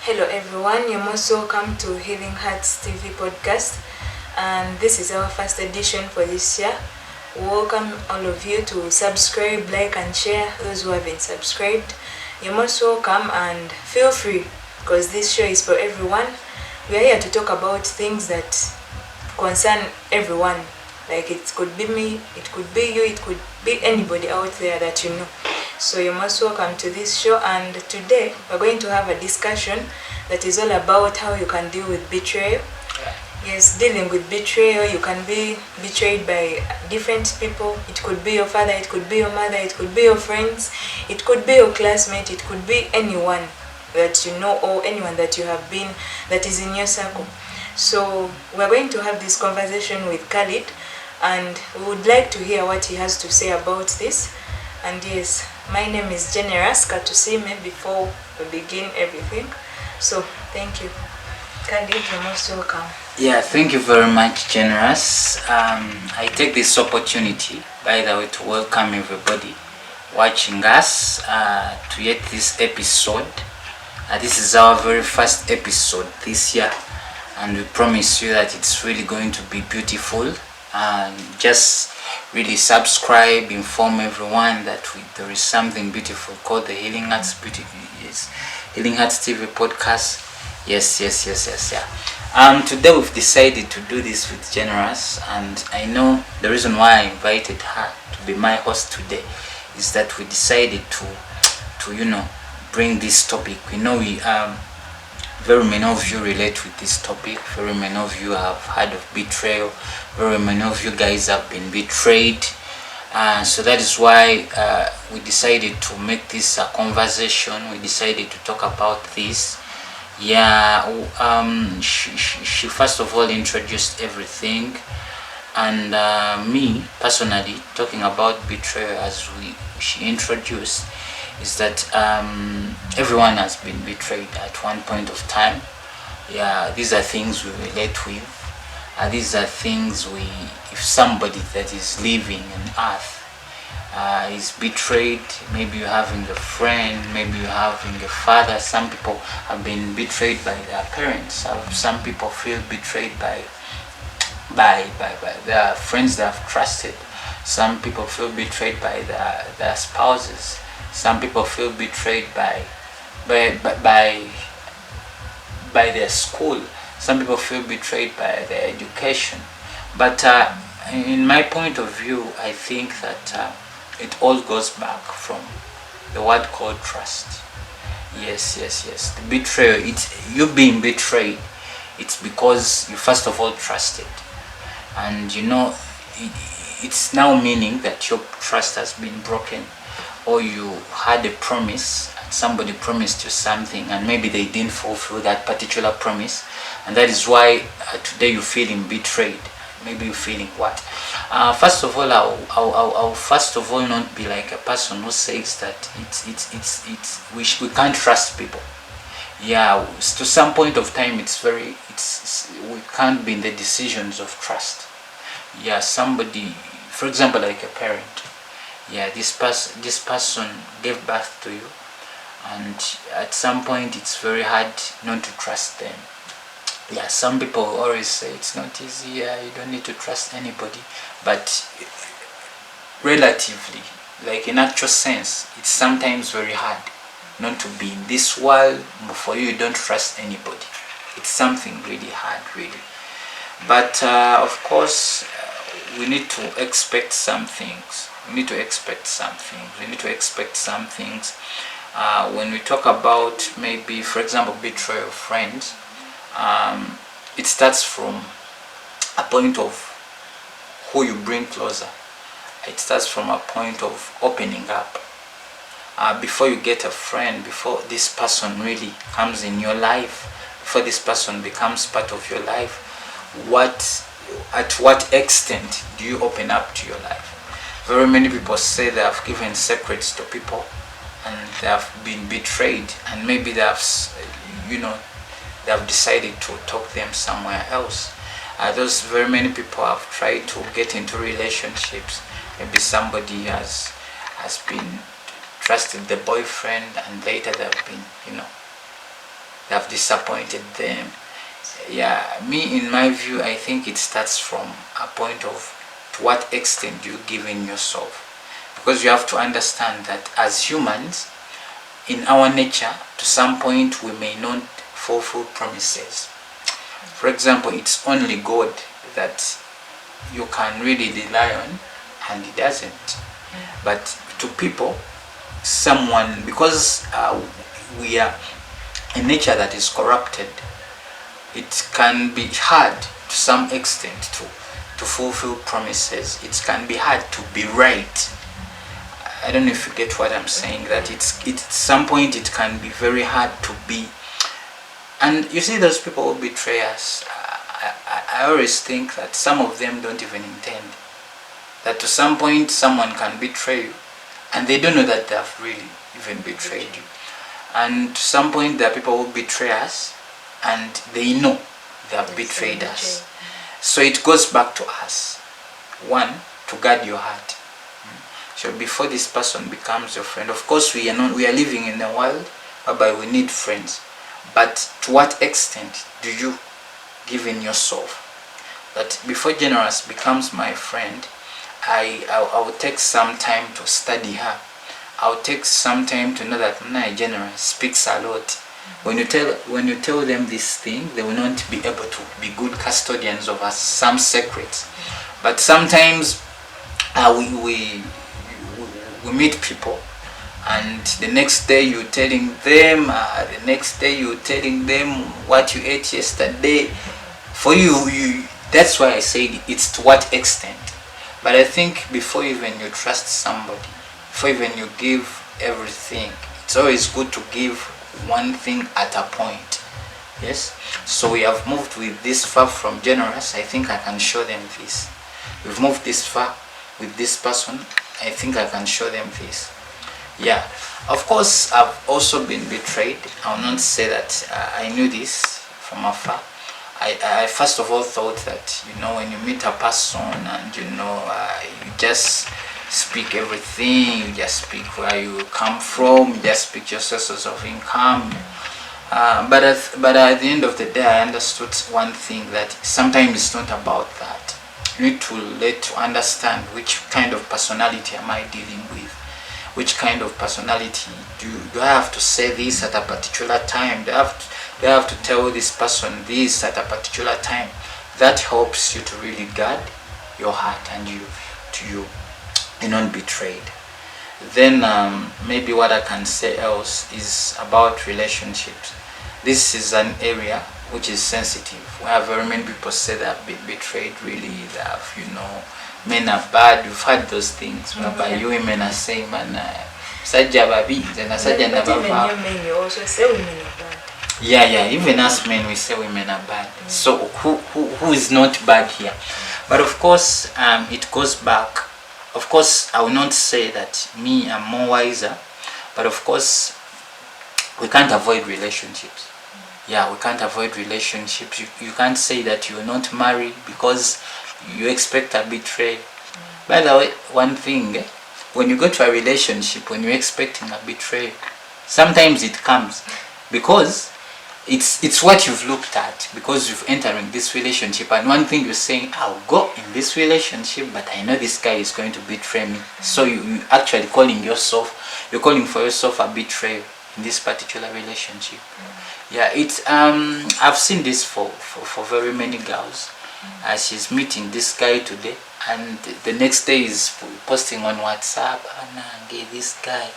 Hello everyone, you're most welcome to Healing Hearts TV podcast, and this is our first edition for this year. We welcome all of you to subscribe, like and share. Those who haven't subscribed, you're most welcome and feel free, because this show is for everyone. We are here to talk about things that concern everyone. Like it could be me, it could be you, it could be anybody out there that you know. So you're most welcome to this show, and today we're going to have a discussion that is all about how you can deal with betrayal. Yes, dealing with betrayal, you can be betrayed by different people. It could be your father, it could be your mother, it could be your friends, it could be your classmate, it could be anyone that you know or anyone that you have been that is in your circle. So we're going to have this conversation with Khalid, and we would like to hear what he has to say about this. And yes, my name is Generous Katusime before we begin everything. So thank you. Khalid, you're most welcome. Yeah, thank you very much, Generous. I take this opportunity, by the way, to welcome everybody watching us to yet this episode. This is our very first episode this year, and we promise you that it's really going to be beautiful. Just really subscribe, inform everyone that there is something beautiful called the Healing Hearts Healing Hearts TV podcast. Yes. Today we've decided to do this with Generous, and I know the reason why I invited her to be my host today is that we decided to bring this topic. We know very many of you relate with this topic. Very many of you have heard of betrayal. Very many of you guys have been betrayed. So that is why we decided to make this a conversation. We decided to talk about this. She first of all introduced everything. And me, personally, talking about betrayal as she introduced, is that everyone has been betrayed at one point of time. These are things we relate with. These are things if somebody that is living on earth is betrayed, maybe you're having a friend, maybe you're having a father. Some people have been betrayed by their parents. Some people feel betrayed by their friends they have trusted. Some people feel betrayed by their spouses. Some people feel betrayed by their school. Some people feel betrayed by their education. But in my point of view, I think that it all goes back from the word called trust. Yes. The betrayal, it's you being betrayed. It's because you first of all trusted, and it's now meaning that your trust has been broken, or you had a promise and somebody promised you something and maybe they didn't fulfill that particular promise, and that is why today you're feeling betrayed. Maybe you're feeling what? First of all, I'll first of all not be like a person who says that we can't trust people. To some point of time we can't be in the decisions of trust. Somebody, for example, like a parent. This person gave birth to you, and at some point it's very hard not to trust them. Some people always say it's not easy. You don't need to trust anybody, but relatively, like in actual sense, it's sometimes very hard not to be in this world. For you don't trust anybody. It's something really hard, really. But of course, we need to expect some things. When we talk about, maybe, for example, betrayal of friends, it starts from a point of who you bring closer. It starts from a point of opening up. Before you get a friend, before this person really comes in your life, before this person becomes part of your life, at what extent do you open up to your life? Very many people say they have given secrets to people and they have been betrayed, and maybe they have decided to talk them somewhere else. Those very many people have tried to get into relationships. Maybe somebody has been trusted the boyfriend, and later they have been they have disappointed them. Yeah, me, in my view, I think it starts from a point of to what extent you give in yourself, because you have to understand that as humans, in our nature, to some point we may not fulfill promises. For example, it's only God that you can really rely on, and He doesn't. But to people, someone, because we are a nature that is corrupted, it can be hard to some extent to fulfill promises. It can be hard to be right. I don't know if you get what I'm saying, that it's at some point it can be very hard to be. And you see those people who betray us, I always think that some of them don't even intend. That to some point someone can betray you and they don't know that they have really even betrayed you. And to some point there are people who betray us and they know they have betrayed us. So it goes back to us. One, to guard your heart. So before this person becomes your friend, of course we are living in a world whereby we need friends. But to what extent do you give in yourself? That before Generous becomes my friend, I will take some time to study her. I'll take some time to know that Generous speaks a lot. When you tell them this thing, they will not be able to be good custodians of us, some secrets. But sometimes we meet people, and the next day you're telling them, what you ate yesterday. For you, that's why I said it's to what extent. But I think before even you trust somebody, before even you give everything, it's always good to give one thing at a point. Yes, so we have moved with this far from Generous. I think I can show them this. We've moved this far with this person. I think I can show them this. Yeah, of course I've also been betrayed. I'll not say that I knew this from afar. I first of all thought that, when you meet a person and you just speak everything, you just speak where you come from, you just speak your sources of income. But at the end of the day, I understood one thing, that sometimes it's not about that. You need to understand which kind of personality am I dealing with. Which kind of personality do I have to say this at a particular time? Do I have to tell this person this at a particular time? That helps you to really guard your heart and you're not betrayed. Then maybe what I can say else is about relationships. This is an area which is sensitive, where very many people say they have been betrayed. Really, they have, men are bad. You've heard those things whereby you women are saying, man, sajja babi, zena sajja na baba. You also say women are bad. Yeah, even us men, we say women are bad. So who is not bad here? But of course, it goes back. Of course, I will not say that me, I'm more wiser, but of course, we can't avoid relationships. Yeah, we can't avoid relationships. You can't say that you will not marry because you expect a betrayal. By the way, one thing, when you go to a relationship, when you're expecting a betrayal, sometimes it comes because it's what you've looked at, because you've entering this relationship, and one thing you're saying, I'll go in this relationship, but I know this guy is going to betray me. So you actually calling for yourself a betrayal in this particular relationship. Yeah, it's I've seen this for very many girls. She's meeting this guy today, and the next day is posting on WhatsApp, and this guy.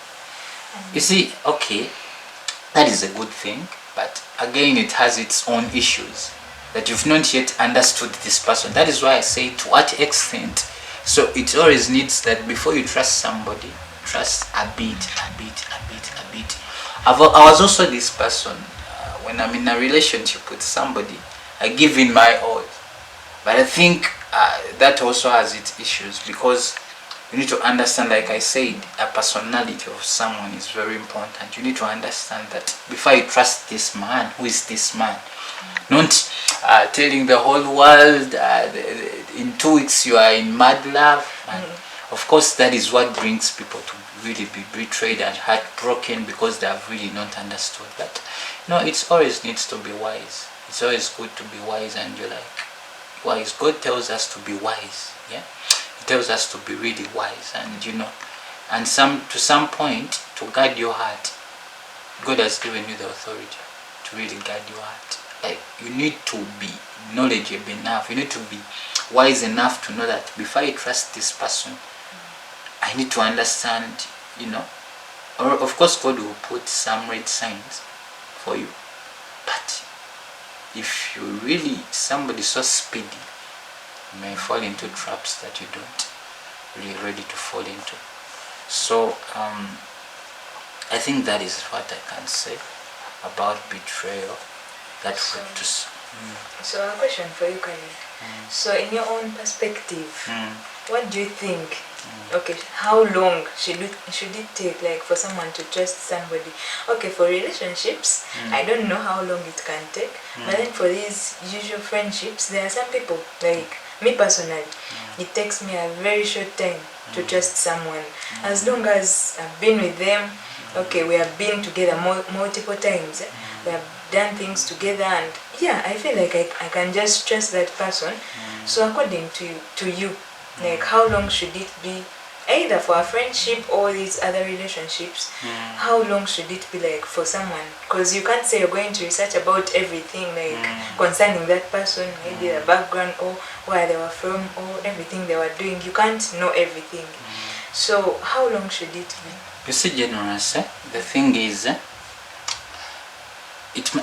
You see, okay, that is a good thing, but again, it has its own issues that you've not yet understood this person. That is why I say to what extent. So it always needs that before you trust somebody, trust a bit. I was also this person. When I'm in a relationship with somebody, I give in my all. But I think that also has its issues, because you need to understand, like I said, a personality of someone is very important. You need to understand that before you trust this man, who is this man? Not telling the whole world in 2 weeks you are in mad love. And of course, that is what brings people to really be betrayed and heartbroken because they have really not understood. But no, it always needs to be wise. It's always good to be wise, and you're like, wise. God tells us to be wise. Yeah, He tells us to be really wise, and and to some point, to guard your heart, God has given you the authority to really guard your heart. Like, you need to be knowledgeable enough. You need to be wise enough to know that before I trust this person, I need to understand, or of course God will put some red signs for you. But if you really somebody so speedy, you may fall into traps that you don't really ready to fall into. So I think that is what I can say about betrayal. So a question for you, Khalid. So in your own perspective, what do you think? Okay, how long should it take, like, for someone to trust somebody? Okay, for relationships, I don't know how long it can take, but then for these usual friendships, there are some people, like me personally, it takes me a very short time to trust someone. As long as I've been with them, okay, we have been together multiple times, we have done things together, and yeah, I feel like I can just trust that person. So according to you, like, how long should it be, either for a friendship or these other relationships? How long should it be, like, for someone? Because you can't say you're going to research about everything, like, concerning that person, maybe their background or where they were from or everything they were doing. You can't know everything. So how long should it be? You see, generous, the thing is,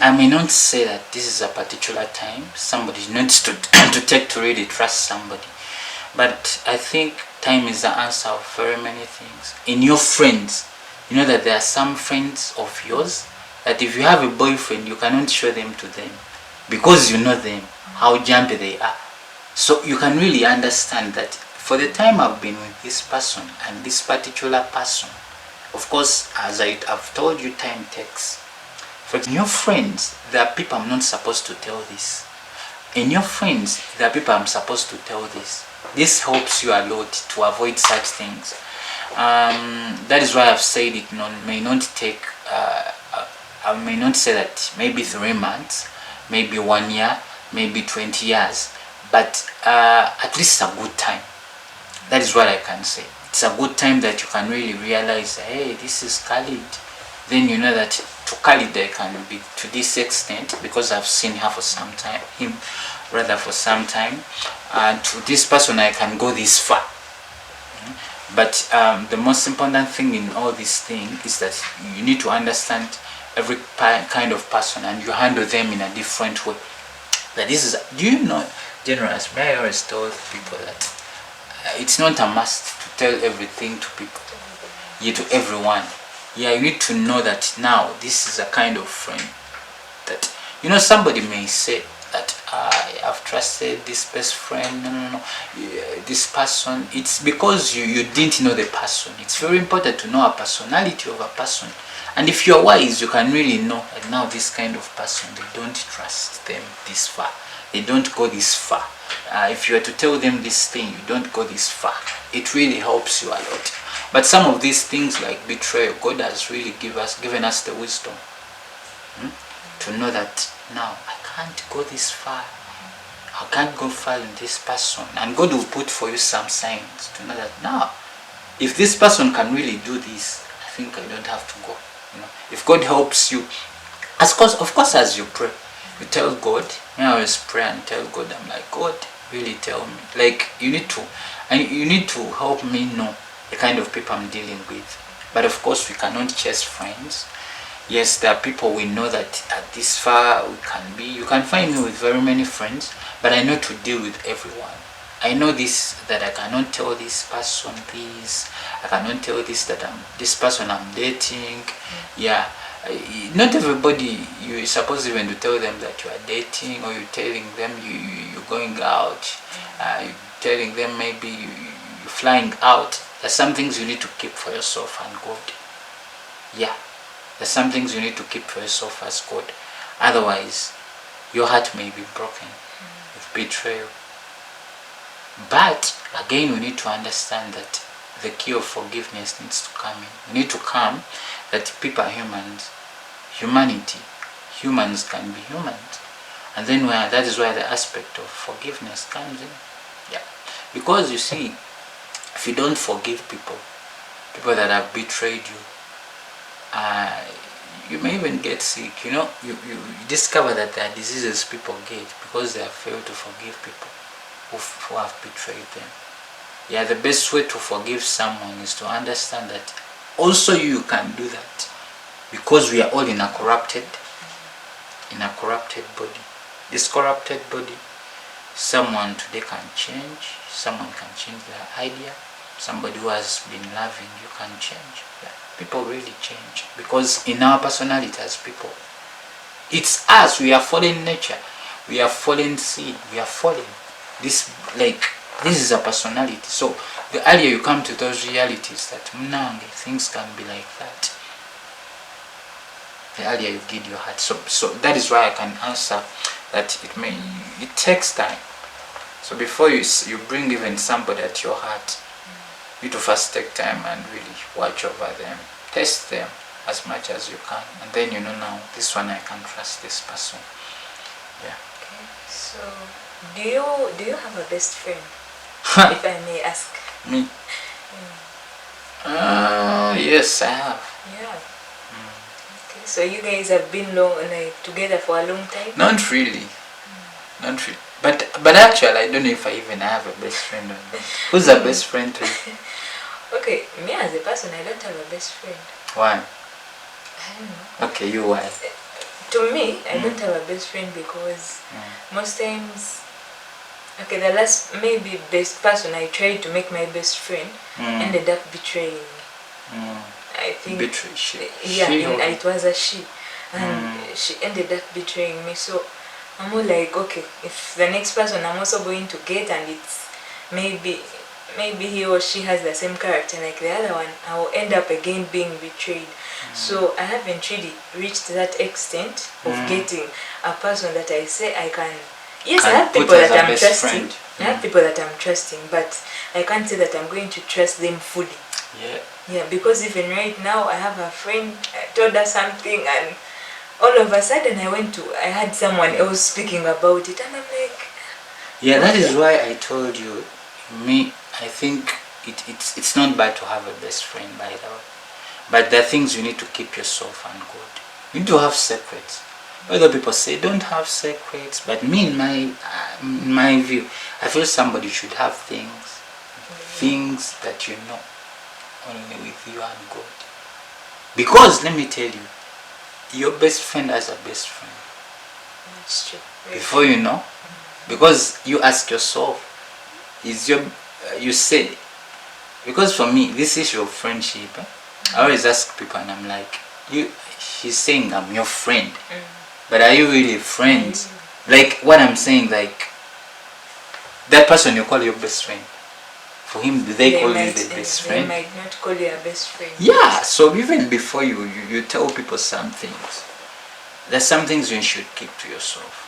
I may not say that this is a particular time somebody needs to take to really trust somebody, but I think time is the answer of very many things. In your friends, you know that there are some friends of yours that if you have a boyfriend, you cannot show them to them because you know them, how jumpy they are. So you can really understand that for the time I've been with this person and this particular person, of course, as I've told you, time takes. For your friends, there are people I'm not supposed to tell this. In your friends, there are people I'm supposed to tell this. This helps you a lot to avoid such things. That is why I've said it may not take, I may not say that maybe 3 months, maybe 1 year, maybe 20 years, but at least a good time. That is what I can say. It's a good time that you can really realize, hey, this is Khalid. Then you know that to Khalid I can be to this extent because I've seen her for some time, him rather for some time, and to this person I can go this far. But the most important thing in all this thing is that you need to understand every kind of person and you handle them in a different way. That this is, do you know, generous, may I always tell people that it's not a must to tell everything to people, to everyone. Yeah, you need to know that now this is a kind of friend that, somebody may say that I've trusted this best friend. No. This person, it's because you didn't know the person. It's very important to know a personality of a person. And if you're wise, you can really know that now this kind of person, they don't trust them this far. They don't go this far. If you are to tell them this thing, you don't go this far. It really helps you a lot. But some of these things like betrayal, God has really given us the wisdom to know that now I can't go this far. I can't go far in this person. And God will put for you some signs to know that now, if this person can really do this, I think I don't have to go. If God helps you, of course, as you pray, you tell God. I always pray and tell God, I'm like, God, really tell me. Like, you need to help me know the kind of people I'm dealing with. But of course, we cannot chase friends. Yes, there are people we know that at this far we can be. You can find me with very many friends, but I know to deal with everyone. I know this, that I cannot tell this person this. I cannot tell this, that this person I'm dating. Yeah, not everybody you're supposed even to tell them that you are dating, or you're telling them you're going out. You're telling them maybe you're flying out. There's some things you need to keep for yourself and God. Yeah, there's some things you need to keep for yourself as God. Otherwise, your heart may be broken with betrayal. But again, we need to understand that the key of forgiveness needs to come in. We need to come that people are humans. Humans can be humans. And then that is why the aspect of forgiveness comes in. Yeah. Because you see, if you don't forgive people that have betrayed you, you may even get sick. You discover that there are diseases people get because they have failed to forgive people who have betrayed them. Yeah, the best way to forgive someone is to understand that also you can do that, because we are all in a corrupted body. This corrupted body, someone today can change, someone can change their idea. Somebody who has been loving you can change. Yeah. People really change, because in our personality as people, it's us. We are fallen nature, we are fallen seed, we are fallen. This is a personality. So the earlier you come to those realities that things can be like that, the earlier you give your heart. So that is why I can answer that it takes time. So before you bring even somebody at your heart, you to first take time and really watch over them, test them as much as you can, and then now this one I can trust this person. Yeah. Okay. So do you have a best friend? If I may ask. Me? Yes, I have. Yeah. Okay. So you guys have been together for a long time? Not really. Not really. But actually, I don't know if I even have a best friend or not. Who's a best friend to you? Okay, me as a person, I don't have a best friend. Why? I don't know. Okay, you why? To me, I don't have a best friend because most times, okay, the last maybe best person I tried to make my best friend ended up betraying me. I think it was a she, and she ended up betraying me. So I'm more like, okay, if the next person I'm also going to get, and it's maybe he or she has the same character like the other one, I will end up again being betrayed. So I haven't really reached that extent of getting a person that I say I can. Yes, I have people that I'm trusting. I have people that I'm trusting, but I can't say that I'm going to trust them fully. Yeah, because even right now I have a friend, I told her something, and all of a sudden I had someone else speaking about it, and I'm like, yeah, that is why I told you, I think it's not bad to have a best friend, by the way, but there are things you need to keep yourself and good. You need to have secrets. Other people say don't have secrets, but me, in my view, I feel somebody should have things that only with you and God. Because let me tell you, your best friend has a best friend. that's true. Before you know, because you ask yourself, you say, because for me, this issue of friendship, I always ask people, and I'm like, she's saying I'm your friend, but are you really friends? Like what I'm saying, like that person you call your best friend, for him, do they call you the best friend? They might not call you a best friend. Yeah, so even before you tell people some things, there's some things you should keep to yourself.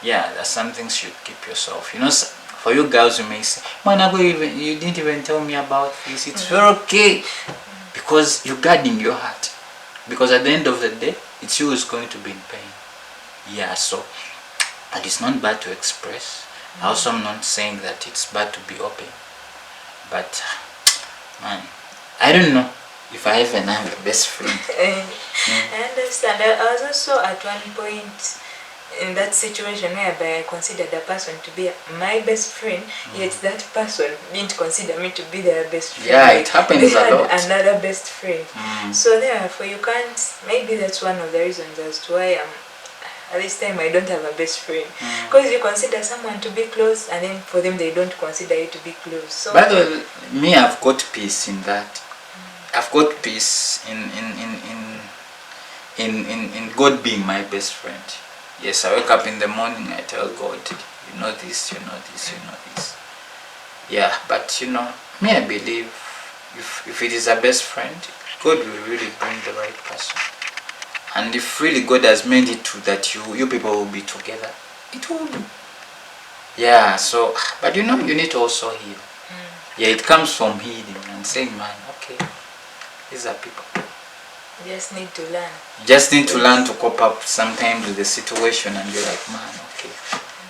Yeah, there's some things you should keep yourself. For you girls, you may say, man, you didn't even tell me about this. It's very okay, because you're guarding your heart. Because at the end of the day, it's you who's going to be in pain. Yeah, so, and it's not bad to express. I also am not saying that it's bad to be open. But, man, I don't know if I even have a best friend. I understand. I was also at one point in that situation whereby I considered a person to be my best friend, yet that person didn't consider me to be their best friend. Yeah, it happens a lot. Another best friend. So therefore, you can't. Maybe that's one of the reasons as to why at this time I don't have a best friend, because you consider someone to be close, and then for them they don't consider you to be close. So, but me, I've got peace in that. I've got peace in God being my best friend. Yes, I wake up in the morning, I tell God, you know this, you know this, you know this. Yeah, but me, I believe if it is a best friend, God will really bring the right person. And if really God has made it to that you people will be together, it will be. Yeah, so, but you need to also heal. Yeah, it comes from healing and and saying, man, okay, these are people. You just need to learn. You just need to learn to cope up sometimes with the situation, and you're like, man, okay,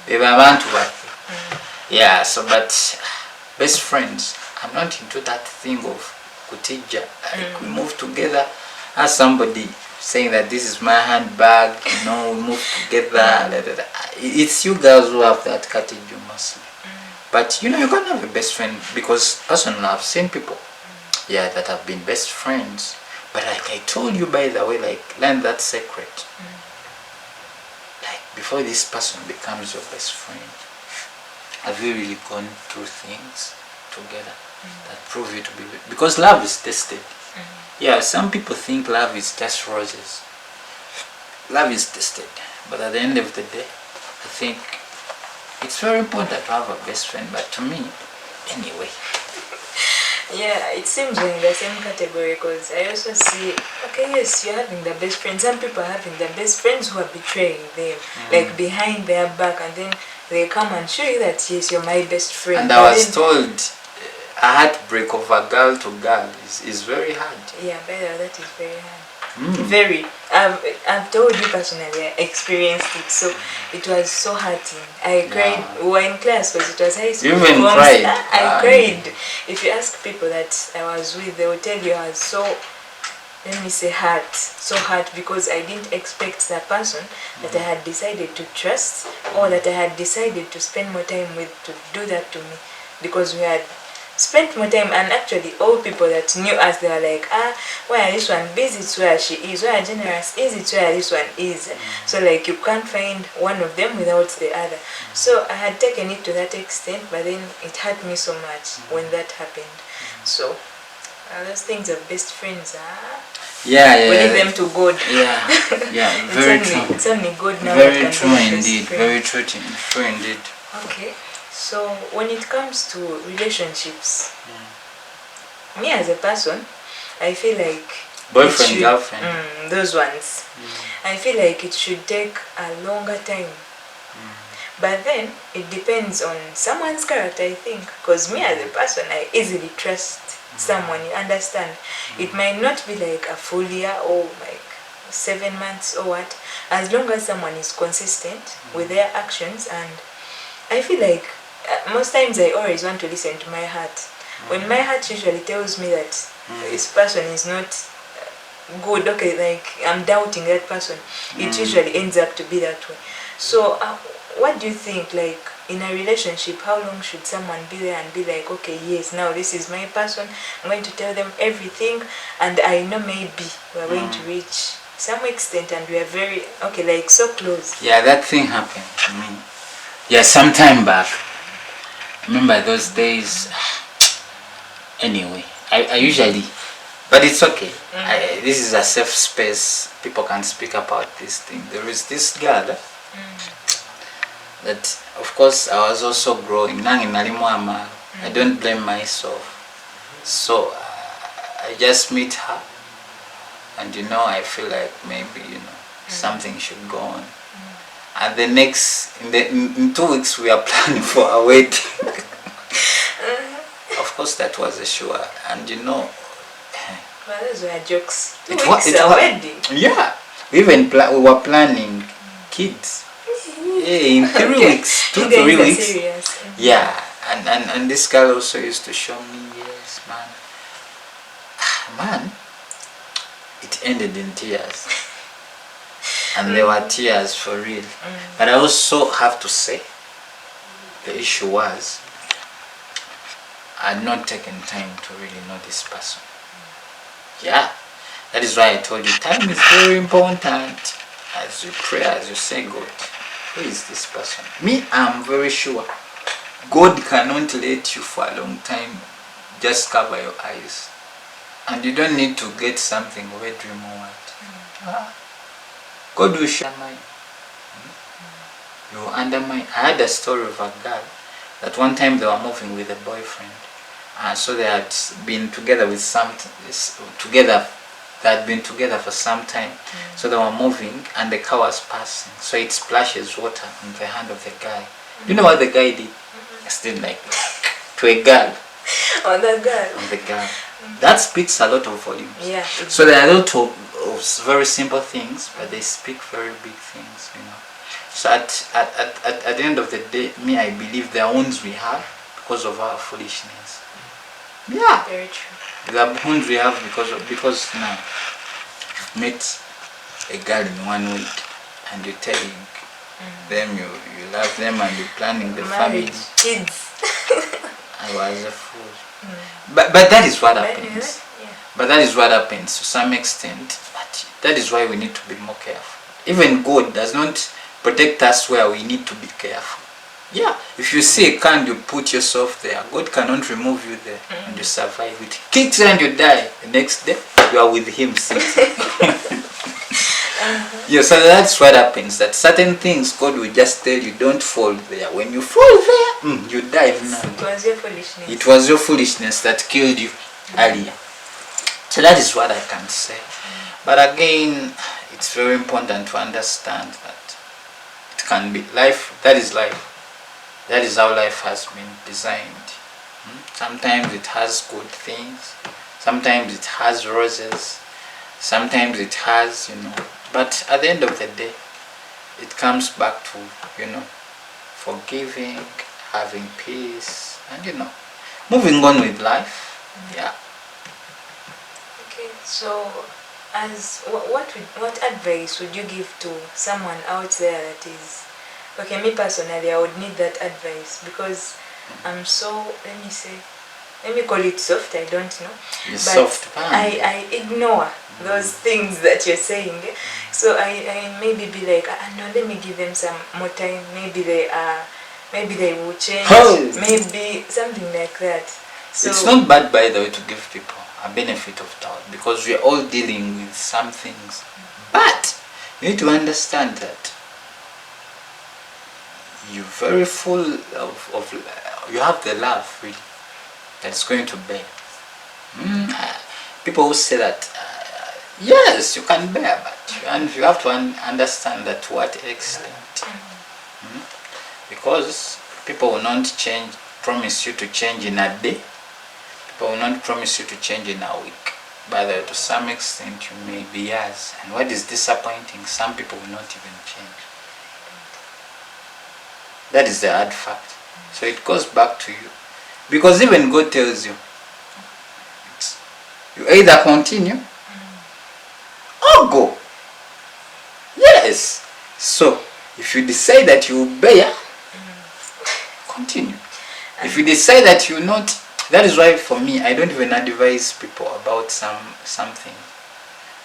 baby, I want to work. Yeah, so, but best friends, I'm not into that thing of kutija. Like, we move together as somebody saying that this is my handbag, we move together. It's you girls who have that category mostly. But you can't have a best friend, because personally I've seen people that have been best friends, but like I told you, by the way, like, learn that secret. Like, before this person becomes your best friend, have you really gone through things together that prove you to be, because love is tested. Yeah, some people think love is just roses. Love is tested, but at the end of the day, I think it's very important to have a best friend. But to me, anyway. Yeah, it seems we're in the same category, because I also see, okay, yes, you're having the best friends. Some people are having the best friends who are betraying them, like behind their back, and then they come and show you that, yes, you're my best friend. And I was told a heartbreak of a girl to girl is very hard. Yeah, better, that is very hard. Very. I've told you personally, I experienced it, so it was so hurting. I cried. We were in class because it was high school. You even cried? I cried. If you ask people that I was with, they will tell you I was so, let me say, hurt. So hurt, because I didn't expect the person that I had decided to trust, or that I had decided to spend more time with, to do that to me, because we had spent more time, and actually all people that knew us, they were like, where this one busy, it's where she is, where generous is, it's where this one is. So like, you can't find one of them without the other. So I had taken it to that extent, but then it hurt me so much when that happened. So those things of best friends, we leave them to God. Yeah, very true. It's only God now. Very true indeed. Very true indeed. Okay. So when it comes to relationships, me as a person, I feel like boyfriend, girlfriend, those ones, I feel like it should take a longer time. But then it depends on someone's character, I think, because me as a person, I easily trust someone. You understand? It might not be like a full year or like 7 months or what, as long as someone is consistent with their actions. And I feel like most times I always want to listen to my heart. When my heart usually tells me that this person is not good, okay, like I'm doubting that person, it usually ends up to be that way. So what do you think, like in a relationship, how long should someone be there and be like, okay, yes, now this is my person, I'm going to tell them everything, and I know maybe we're going to reach some extent and we are very, okay, like so close. Yeah, that thing happened to me. Yeah, some time back. Remember those days. Anyway, I usually, but it's okay. This is a safe space. People can speak about this thing. There is this girl that, of course, I was also growing. I don't blame myself. So I just meet her, and I feel like maybe something should go on. And the next, in 2 weeks, we are planning for a wedding. Of course, that was a sure. And well, those were jokes. 2 it weeks a wedding. Yeah, we were planning kids. Yeah, in 3 weeks, 2 to 3 weeks. Serious. Yeah, and this girl also used to show me, yes, man, it ended in tears. And there were tears for real. But I also have to say, the issue was, I had not taken time to really know this person. Yeah, that is why I told you, time is very important. As you pray, as you say, God, who is this person? Me, I'm very sure God cannot let you for a long time just cover your eyes. And you don't need to get something or a dream or what. God will share mine. You will undermine. I had a story of a girl that one time they were moving with a boyfriend. So they had been together with they had been together for some time. So they were moving and the car was passing. So it splashes water on the hand of the guy. You know what the guy did? Still like to a girl. On the girl. On the girl. That speaks a lot of volumes. Yeah. So there are a lot of very simple things, but they speak very big things, you know. So at the end of the day, me, I believe the wounds we have because of our foolishness. Yeah. Very true. The wounds we have because now you've met a girl in 1 week and you're telling them you love them and you're planning the Marriage, family. kids. I was a fool. But that is what happens. Yeah. But that is what happens to some extent. But that is why we need to be more careful. Even God does not protect us where we need to be careful. Yeah, if you see a car and you put yourself there, God cannot remove you there and you survive it. Kicks and you die. The next day, you are with Him sitting. Yeah, so that's what happens. That certain things God will just tell you, don't fall there. When you fall there, you die now. It was your foolishness. It was your foolishness that killed you earlier. So that is what I can say. But again, it's very important to understand that it can be life. That is life. That is how life has been designed. Sometimes it has good things. Sometimes it has roses. Sometimes it has, But at the end of the day, it comes back to, forgiving, having peace, and, moving on with life. Yeah. Okay, so what advice would you give to someone out there that is, okay, me personally, I would need that advice because I'm so, let me call it soft, I don't know. You're but soft, I ignore those things that you're saying. So I maybe be like, no, let me give them some more time. Maybe they will change. Oh. Maybe something like that. So It's not bad, by the way, to give people a benefit of doubt because we're all dealing with some things. But you need to understand that you're very full of you have the love really that's going to bear. People who say that yes, you can bear, but you have to understand that to what extent. Because people will not promise you to change in a day. People will not promise you to change in a week. But to some extent you may be years. And what is disappointing, some people will not even change. That is the hard fact. So it goes back to you. Because even God tells you, you either continue or go. Yes. So if you decide that you will bear, continue. If you decide that you not, that is why for me I don't even advise people about something.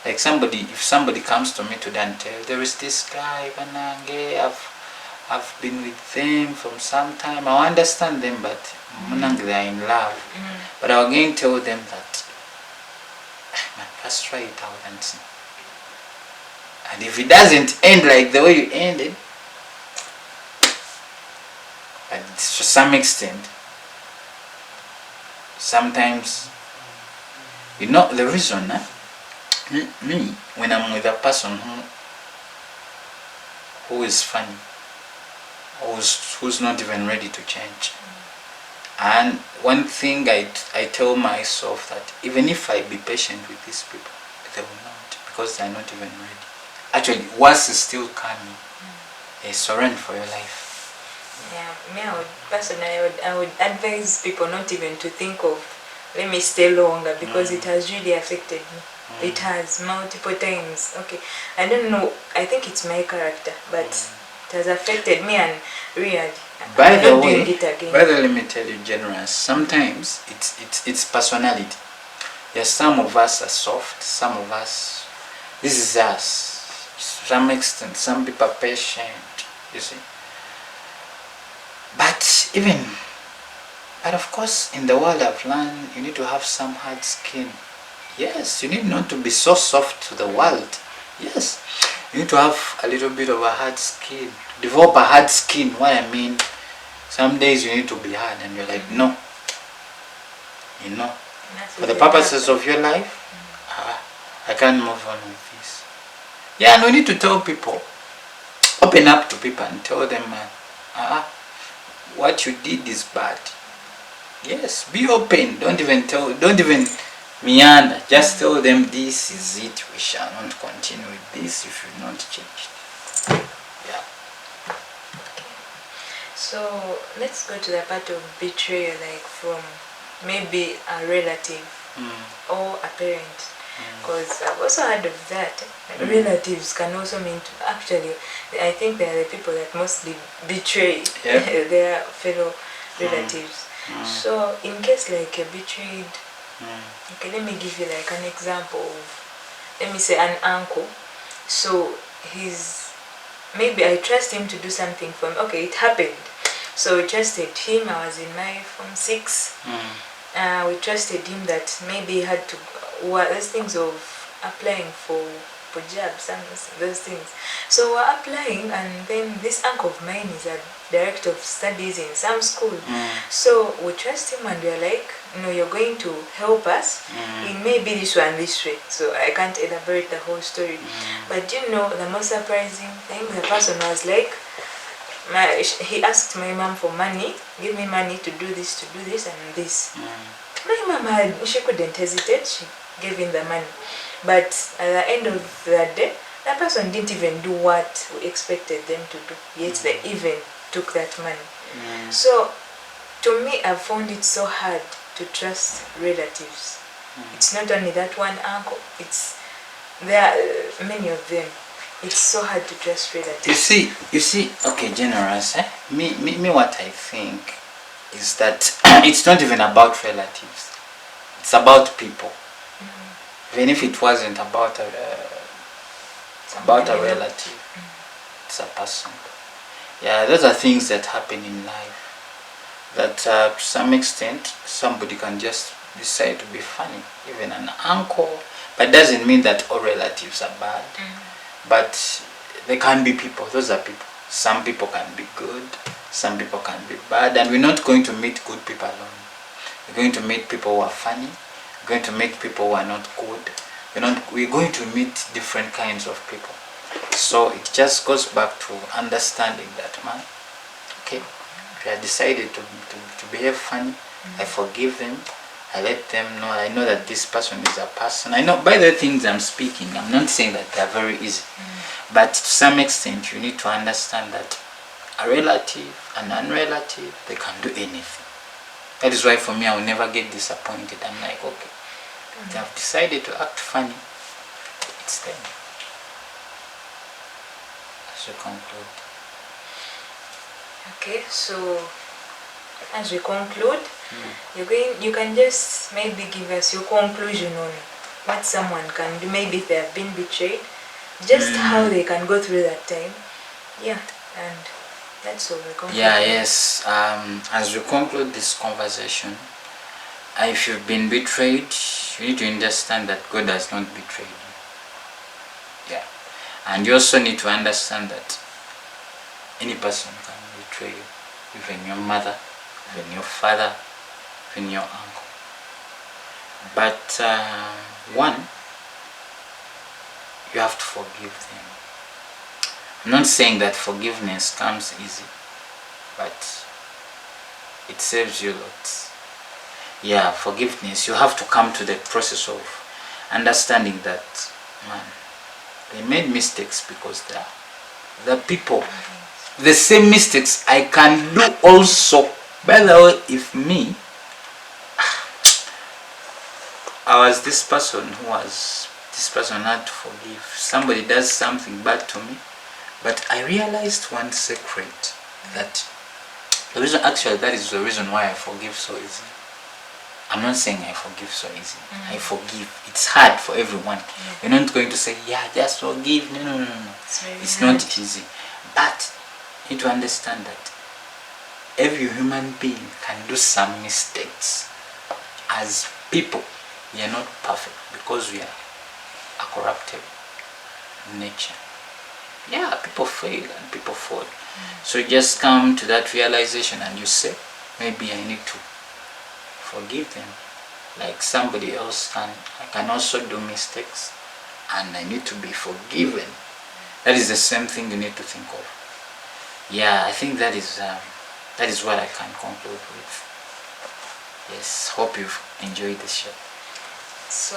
Like if somebody comes to me today and tell, there is this guy, Banange, I've been with them from some time. I understand them, but they are in love. But I'll again tell them that, man, first try it out and see. And if it doesn't end like the way you ended, and to some extent, sometimes, the reason, me, when I'm with a person who is funny, who's not even ready to change. And one thing I tell myself that even if I be patient with these people, they will not, because they are not even ready. Actually, worse is still coming. So run for your life. Yeah, me, I would advise people not even to think of, let me stay longer, because it has really affected me. It has multiple times. Okay, I don't know, I think it's my character, but it has affected me, and really, By the I'm not way, doing it again. let me tell you, generous. Sometimes it's personality. Yes, some of us are soft. Some of us, this is us. To some extent, some people are patient. You see. But of course, in the world I've learned, you need to have some hard skin. Yes, you need not to be so soft to the world. Yes, you need to have a little bit of a hard skin. Develop a hard skin. What I mean, some days you need to be hard, and you're like, no. For the purposes of your life, I can't move on with this. Yeah, and we need to tell people, open up to people and tell them, what you did is bad. Yes, be open. Don't even meander. Just tell them this is it. We shall not continue with this if you not change. Yeah. So let's go to the part of betrayal, like from maybe a relative or a parent, because I've also heard of that. Relatives can also mean to, actually, I think they are the people that mostly betray their fellow relatives. So in case like you're betrayed, okay, let me give you like an example of, let me say, an uncle. So he's, maybe I trust him to do something for me. Okay, it happened. So we trusted him. I was in my form 6. We trusted him that maybe he had to, those things of applying for jobs and those things. So we're applying, and then this uncle of mine is a director of studies in some school. So we trust him, and we're like, no, you're going to help us in maybe this one, this way. So I can't elaborate the whole story. But you know, the most surprising thing, the person was like, he asked my mom for money, give me money to do this, and this. My mom, she couldn't hesitate, she gave him the money. But at the end of the day, that person didn't even do what we expected them to do, yet they even took that money. So to me, I found it so hard to trust relatives. It's not only that one uncle, there are many of them. It's so hard to trust relatives. You see, okay, generous, me what I think is that it's not even about relatives. It's about people. Even if it wasn't about a relative, it's a person. Yeah, those are things that happen in life. That to some extent, somebody can just decide to be funny. Even an uncle. But it doesn't mean that all relatives are bad. But there can be people. Those are people. Some people can be good. Some people can be bad. And we're not going to meet good people alone. We're going to meet people who are funny. We're going to meet people who are not good. We're going to meet different kinds of people. So it just goes back to understanding that, man, okay, if you have decided to behave funny, I forgive them. I let them know. I know that this person is a person. I know by the things I'm speaking, I'm not saying that they're very easy. But to some extent, you need to understand that a relative, an unrelative, they can do anything. That is why for me, I will never get disappointed. I'm like, okay, they have decided to act funny. It's them. As we conclude. Okay, so as we conclude, you can just maybe give us your conclusion on what someone can do. Maybe if they have been betrayed, just how they can go through that time. Yeah, and that's all we conclude. Yeah, yes. As we conclude this conversation, if you've been betrayed, you need to understand that God has not betrayed you. Yeah. And you also need to understand that any person can betray you. Even your mother, even your father, even your uncle. But one, you have to forgive them. I'm not saying that forgiveness comes easy, but it saves you lots. Yeah, forgiveness. You have to come to the process of understanding that, man, they made mistakes because they are the people. The same mistakes I can do also. By the way, if me, I was this person had to forgive. Somebody does something bad to me, but I realized one secret, that the reason, actually that is the reason why I forgive so easy. I'm not saying I forgive so easy. I forgive. It's hard for everyone. We're not going to say, yeah, just forgive. No. It's not easy. But you need to understand that every human being can do some mistakes. As people, we are not perfect because we are a corrupted nature. Yeah, people fail and people fall. So you just come to that realization and you say, maybe I need to forgive them. Like somebody else I can also do mistakes and I need to be forgiven. That is the same thing you need to think of. Yeah, I think that is what I can conclude with. Yes, hope you've enjoyed this show. So,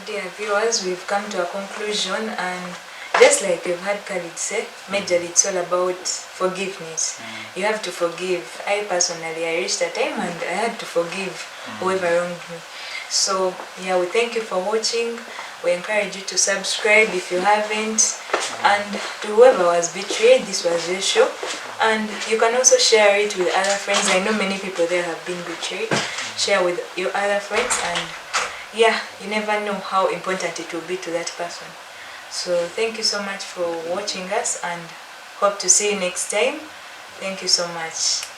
dear viewers, we've come to a conclusion, and just like we've had Khalid say, majorly it's all about forgiveness. You have to forgive. I personally, I reached a time and I had to forgive whoever wronged me. So, yeah, we thank you for watching. We encourage you to subscribe if you haven't. And to whoever was betrayed, this was your show. And you can also share it with other friends. I know many people there have been betrayed. Share with your other friends, and yeah, you never know how important it will be to that person. So thank you so much for watching us, and hope to see you next time. Thank you so much.